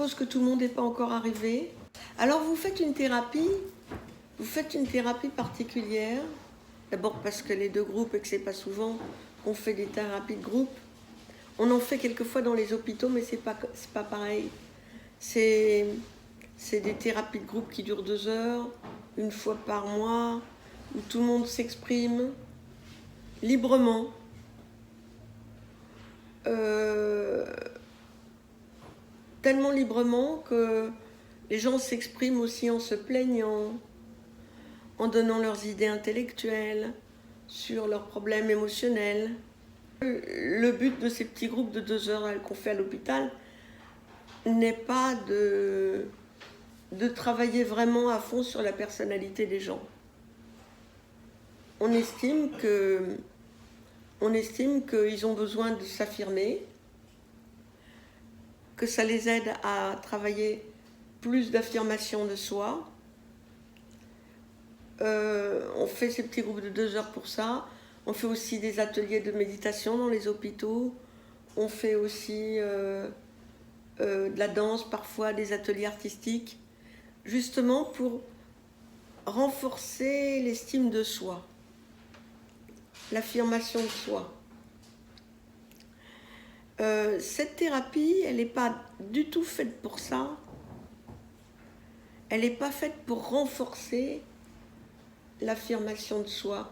suppose que tout le monde n'est pas encore arrivé. Alors vous faites une thérapie particulière. D'abord parce que les deux groupes et que c'est pas souvent qu'on fait des thérapies de groupe. On en fait quelquefois dans les hôpitaux, mais c'est pas pareil. C'est des thérapies de groupe qui durent 2 heures, une fois par mois, où tout le monde s'exprime librement. Tellement librement que les gens s'expriment aussi en se plaignant, en donnant leurs idées intellectuelles sur leurs problèmes émotionnels. Le but de ces petits groupes de 2 heures qu'on fait à l'hôpital n'est pas de travailler vraiment à fond sur la personnalité des gens. On estime qu'ils ont besoin de s'affirmer, que ça les aide à travailler plus d'affirmation de soi. On fait ces petits groupes de 2 heures pour ça. On fait aussi des ateliers de méditation dans les hôpitaux. On fait aussi de la danse, parfois des ateliers artistiques, justement pour renforcer l'estime de soi, l'affirmation de soi. Cette thérapie, elle n'est pas du tout faite pour ça. Elle n'est pas faite pour renforcer l'affirmation de soi,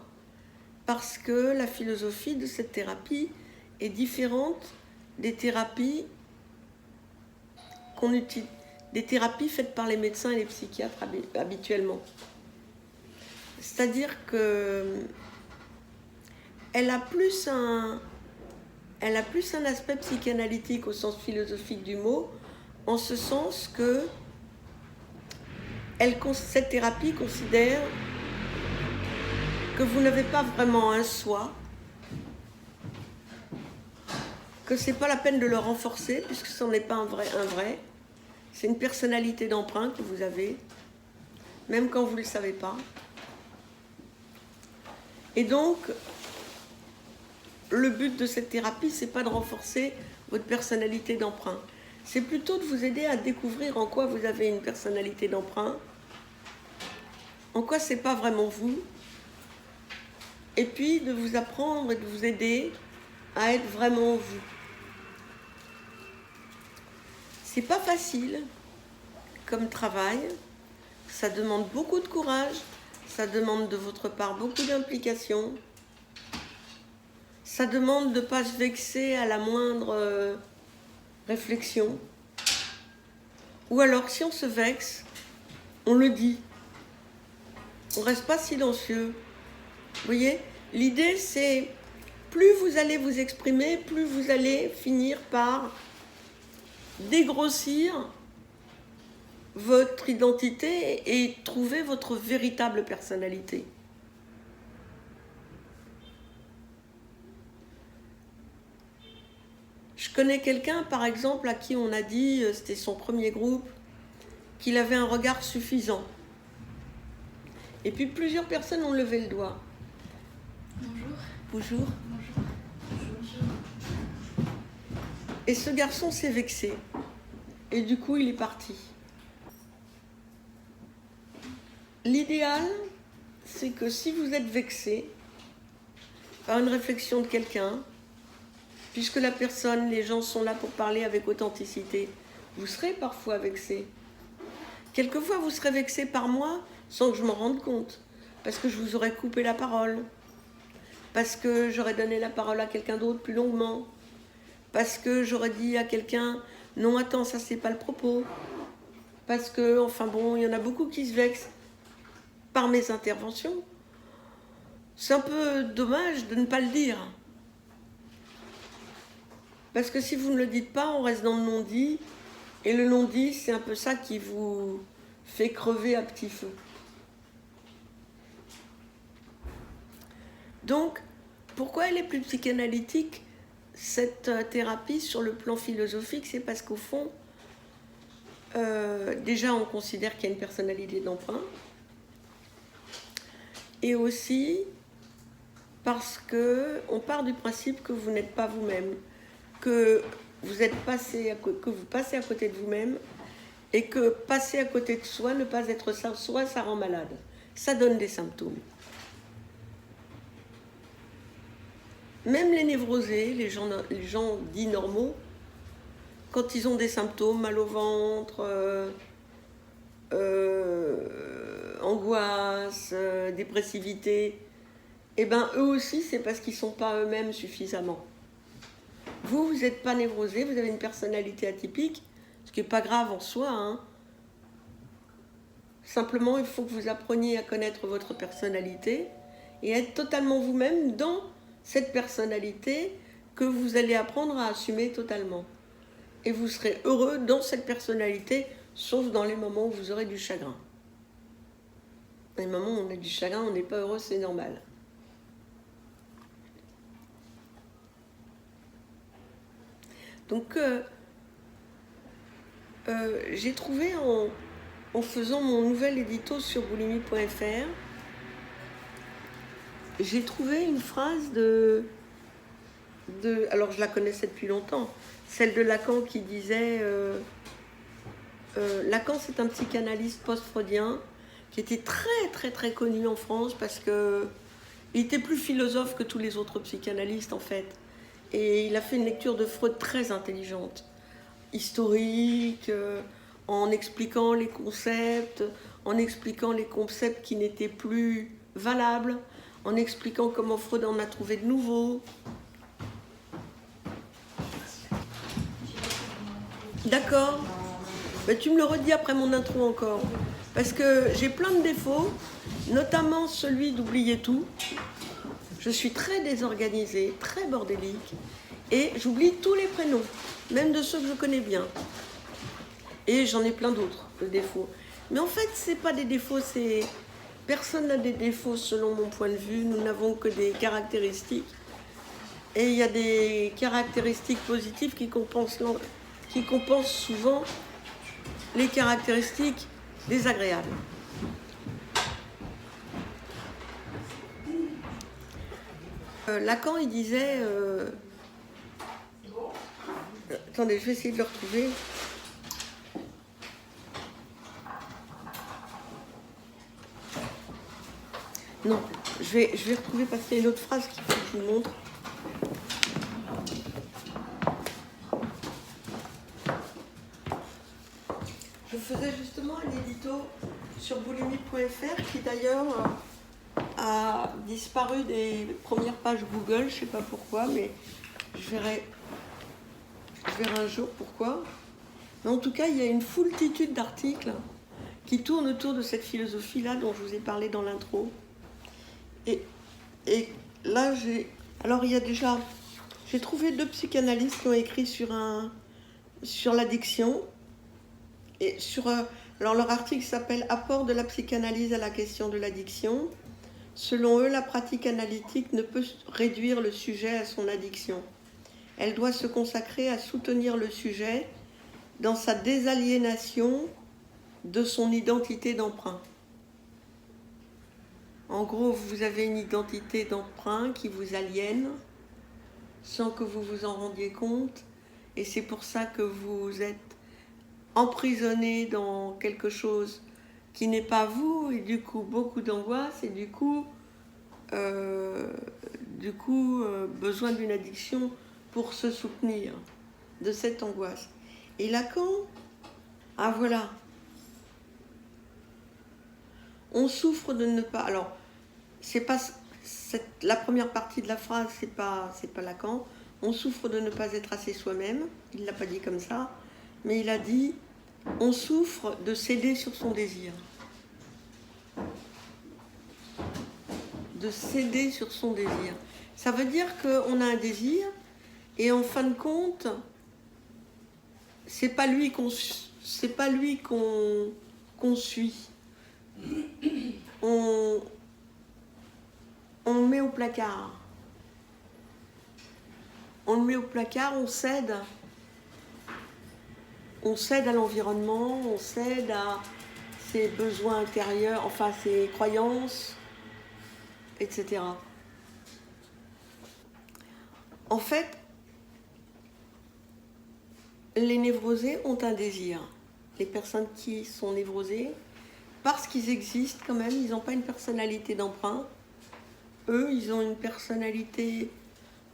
parce que la philosophie de cette thérapie est différente des thérapies qu'on utilise, des thérapies faites par les médecins et les psychiatres habituellement. C'est-à-dire que elle a plus un aspect psychanalytique au sens philosophique du mot, en ce sens que cette thérapie considère que vous n'avez pas vraiment un soi, que c'est pas la peine de le renforcer puisque ce n'est pas un vrai. C'est une personnalité d'emprunt que vous avez, même quand vous ne le savez pas. Et donc, le but de cette thérapie, c'est pas de renforcer votre personnalité d'emprunt. C'est plutôt de vous aider à découvrir en quoi vous avez une personnalité d'emprunt, en quoi c'est pas vraiment vous, et puis de vous apprendre et de vous aider à être vraiment vous. C'est pas facile comme travail, ça demande beaucoup de courage, ça demande de votre part beaucoup d'implication, ça demande de ne pas se vexer à la moindre réflexion, ou alors si on se vexe, on le dit, on ne reste pas silencieux. Vous voyez, l'idée c'est plus vous allez vous exprimer, plus vous allez finir par dégrossir votre identité et trouver votre véritable personnalité. Je connais quelqu'un, par exemple, à qui on a dit, c'était son premier groupe, qu'il avait un regard suffisant. Et puis plusieurs personnes ont levé le doigt. Bonjour. Bonjour. Bonjour. Et ce garçon s'est vexé. Et du coup, il est parti. L'idéal, c'est que si vous êtes vexé par une réflexion de quelqu'un, puisque la personne, les gens sont là pour parler avec authenticité, vous serez parfois vexé. Quelquefois, vous serez vexé par moi sans que je m'en rende compte, parce que je vous aurais coupé la parole, parce que j'aurais donné la parole à quelqu'un d'autre plus longuement, parce que j'aurais dit à quelqu'un « Non, attends, ça c'est pas le propos », parce que, enfin bon, il y en a beaucoup qui se vexent par mes interventions. C'est un peu dommage de ne pas le dire. Parce que si vous ne le dites pas, on reste dans le non-dit, et le non-dit, c'est un peu ça qui vous fait crever à petit feu. Donc, pourquoi elle est plus psychanalytique, cette thérapie, sur le plan philosophique? C'est parce qu'au fond, déjà on considère qu'il y a une personnalité d'emprunt, et aussi parce qu'on part du principe que vous n'êtes pas vous-même, que que vous passez à côté de vous-même et que passer à côté de soi, ne pas être soi, ça rend malade. Ça donne des symptômes. Même les névrosés, les gens dits normaux, quand ils ont des symptômes, mal au ventre, angoisse, dépressivité, eh bien eux aussi c'est parce qu'ils ne sont pas eux-mêmes suffisamment. Vous n'êtes pas névrosé, vous avez une personnalité atypique, ce qui n'est pas grave en soi, hein. Simplement il faut que vous appreniez à connaître votre personnalité et être totalement vous-même dans cette personnalité que vous allez apprendre à assumer totalement. Et vous serez heureux dans cette personnalité, sauf dans les moments où vous aurez du chagrin. Dans les moments où on a du chagrin, on n'est pas heureux, c'est normal. Donc, j'ai trouvé en faisant mon nouvel édito sur boulimie.fr, j'ai trouvé une phrase alors je la connaissais depuis longtemps, celle de Lacan qui disait Lacan c'est un psychanalyste post-freudien qui était très très très connu en France parce que il était plus philosophe que tous les autres psychanalystes en fait, et il a fait une lecture de Freud très intelligente, historique, en expliquant les concepts qui n'étaient plus valables, en expliquant comment Freud en a trouvé de nouveaux. D'accord. Mais tu me le redis après mon intro encore. Parce que j'ai plein de défauts, notamment celui d'oublier tout. Je suis très désorganisée, très bordélique. Et j'oublie tous les prénoms, même de ceux que je connais bien. Et j'en ai plein d'autres, de défauts. Mais en fait, c'est pas des défauts, c'est... Personne n'a des défauts selon mon point de vue. Nous n'avons que des caractéristiques. Et il y a des caractéristiques positives qui compensent souvent les caractéristiques désagréables. Lacan, il disait... Attendez, je vais essayer de le retrouver. Non, je vais retrouver parce qu'il y a une autre phrase qu'il faut que je vous montre. Je faisais justement un édito sur boulimie.fr qui d'ailleurs a disparu des premières pages Google, je ne sais pas pourquoi, mais je verrai un jour pourquoi. Mais en tout cas, il y a une foultitude d'articles qui tournent autour de cette philosophie-là dont je vous ai parlé dans l'intro. Et là, j'ai trouvé 2 psychanalystes qui ont écrit sur l'addiction. Et alors leur article s'appelle « Apport de la psychanalyse à la question de l'addiction ». Selon eux, la pratique analytique ne peut réduire le sujet à son addiction. Elle doit se consacrer à soutenir le sujet dans sa désaliénation de son identité d'emprunt. En gros, vous avez une identité d'emprunt qui vous aliène sans que vous vous en rendiez compte, et c'est pour ça que vous êtes emprisonné dans quelque chose qui n'est pas vous, et du coup beaucoup d'angoisse, et du coup besoin d'une addiction pour se soutenir de cette angoisse. Et Lacan, voilà, on souffre de ne pas... Alors, c'est pas la première partie de la phrase, c'est pas Lacan. On souffre de ne pas être assez soi-même. Il l'a pas dit comme ça, mais il a dit on souffre de céder sur son désir. De céder sur son désir. Ça veut dire qu'on a un désir et en fin de compte, c'est pas lui qu'on suit. On le met au placard. On le met au placard, on cède. On cède à l'environnement, on cède à ses besoins intérieurs, enfin ses croyances, etc. En fait, les névrosés ont un désir. Les personnes qui sont névrosées, parce qu'ils existent quand même, ils n'ont pas une personnalité d'emprunt. Eux, ils ont une personnalité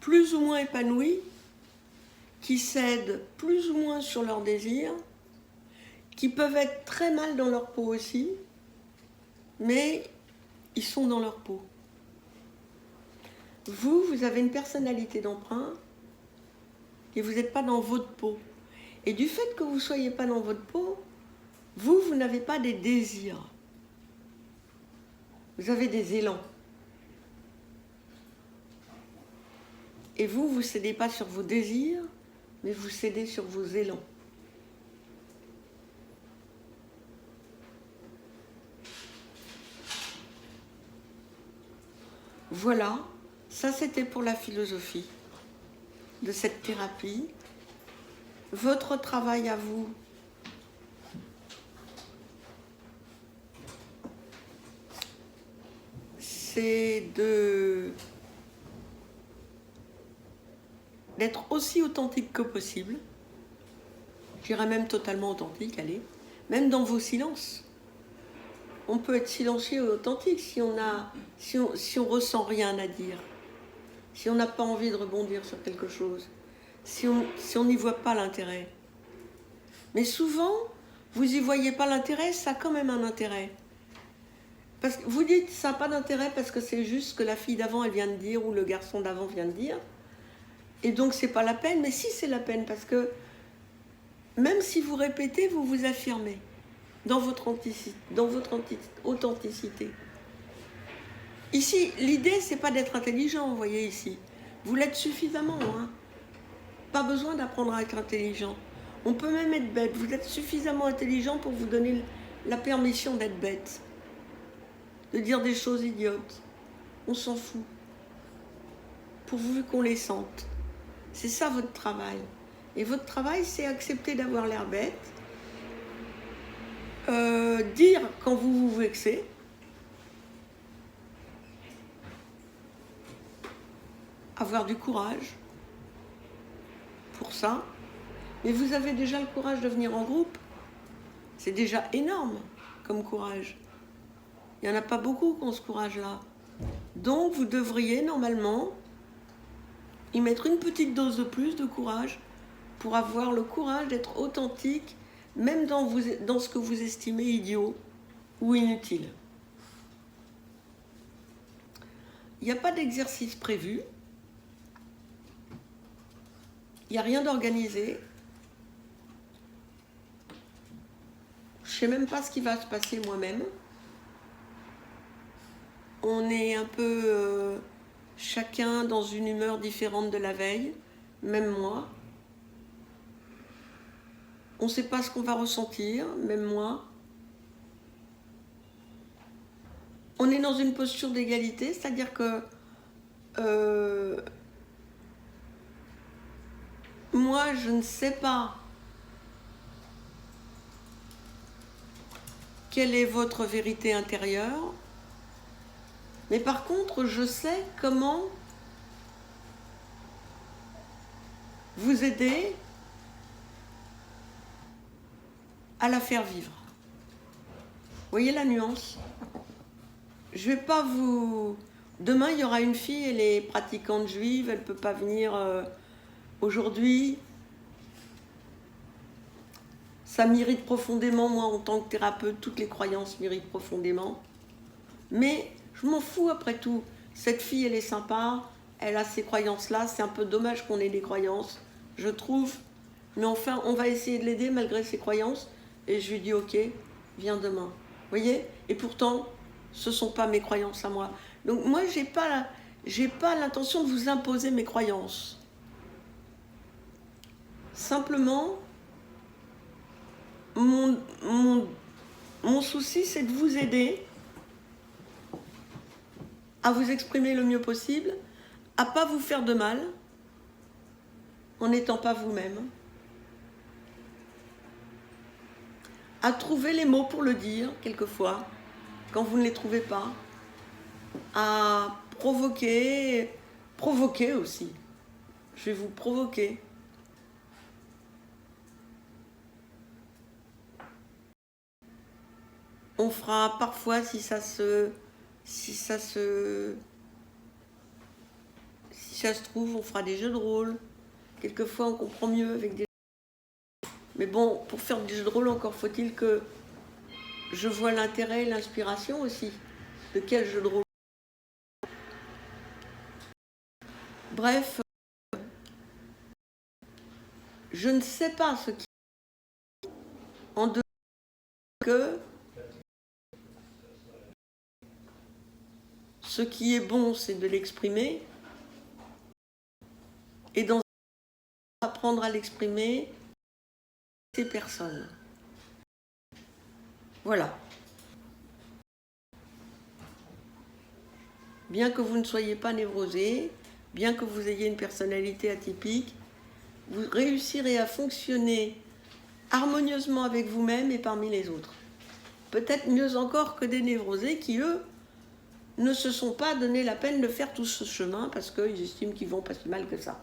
plus ou moins épanouie, qui cèdent plus ou moins sur leurs désirs, qui peuvent être très mal dans leur peau aussi, mais ils sont dans leur peau. Vous, vous avez une personnalité d'emprunt et vous n'êtes pas dans votre peau. Et du fait que vous ne soyez pas dans votre peau, vous n'avez pas des désirs. Vous avez des élans. Et vous ne cédez pas sur vos désirs, mais vous cédez sur vos élans. Voilà, ça c'était pour la philosophie de cette thérapie. Votre travail à vous, c'est d'être aussi authentique que possible. Je dirais même totalement authentique, allez. Même dans vos silences. On peut être silencieux et authentique si on ressent rien à dire. Si on n'a pas envie de rebondir sur quelque chose. Si on n'y voit pas l'intérêt. Mais souvent, vous n'y voyez pas l'intérêt, ça a quand même un intérêt. Parce que vous dites ça n'a pas d'intérêt parce que c'est juste ce que la fille d'avant elle vient de dire ou le garçon d'avant vient de dire. Et donc c'est pas la peine, mais si c'est la peine parce que même si vous répétez, vous vous affirmez dans votre authenticité. Ici, l'idée c'est pas d'être intelligent, vous voyez ici. Vous l'êtes suffisamment, hein. Pas besoin d'apprendre à être intelligent. On peut même être bête. Vous êtes suffisamment intelligent pour vous donner la permission d'être bête. De dire des choses idiotes. On s'en fout. Pourvu qu'on les sente. C'est ça votre travail. Et votre travail, c'est accepter d'avoir l'air bête. Dire quand vous vous vexez. Avoir du courage. Pour ça. Mais vous avez déjà le courage de venir en groupe. C'est déjà énorme comme courage. Il n'y en a pas beaucoup qui ont ce courage-là. Donc vous devriez normalement y mettre une petite dose de plus de courage pour avoir le courage d'être authentique, même dans ce que vous estimez idiot ou inutile. Il n'y a pas d'exercice prévu. Il n'y a rien d'organisé. Je ne sais même pas ce qui va se passer moi-même. On est un peu chacun dans une humeur différente de la veille, même moi. On ne sait pas ce qu'on va ressentir, même moi. On est dans une posture d'égalité, c'est-à-dire que moi, je ne sais pas quelle est votre vérité intérieure, mais par contre, je sais comment vous aider à la faire vivre. Vous voyez la nuance ? Je vais pas vous... Demain, il y aura une fille, elle est pratiquante juive, elle ne peut pas venir aujourd'hui. Ça m'irrite profondément, moi, en tant que thérapeute, toutes les croyances m'irritent profondément. Mais je m'en fous après tout. Cette fille, elle est sympa, elle a ces croyances-là. C'est un peu dommage qu'on ait des croyances, je trouve. Mais enfin, on va essayer de l'aider malgré ses croyances. Et je lui dis, ok, viens demain. Vous voyez ? Et pourtant, ce ne sont pas mes croyances à moi. Donc moi, j'ai pas l'intention de vous imposer mes croyances. Simplement, mon souci, c'est de vous aider à vous exprimer le mieux possible, à ne pas vous faire de mal, en n'étant pas vous-même, à trouver les mots pour le dire, quelquefois, quand vous ne les trouvez pas, à provoquer aussi. Je vais vous provoquer. On fera parfois, si ça se trouve, on fera des jeux de rôle. Quelquefois, on comprend mieux avec des... Mais bon, pour faire des jeux de rôle, encore faut-il que je vois l'intérêt et l'inspiration aussi. De quel jeu de rôle? Bref, je ne sais pas ce qui... En dehors que... Ce qui est bon, c'est de l'exprimer. Et dans apprendre à l'exprimer, ces personnes. Voilà. Bien que vous ne soyez pas névrosé, bien que vous ayez une personnalité atypique, vous réussirez à fonctionner harmonieusement avec vous-même et parmi les autres. Peut-être mieux encore que des névrosés qui, eux, ne se sont pas donné la peine de faire tout ce chemin parce qu'ils estiment qu'ils vont pas si mal que ça.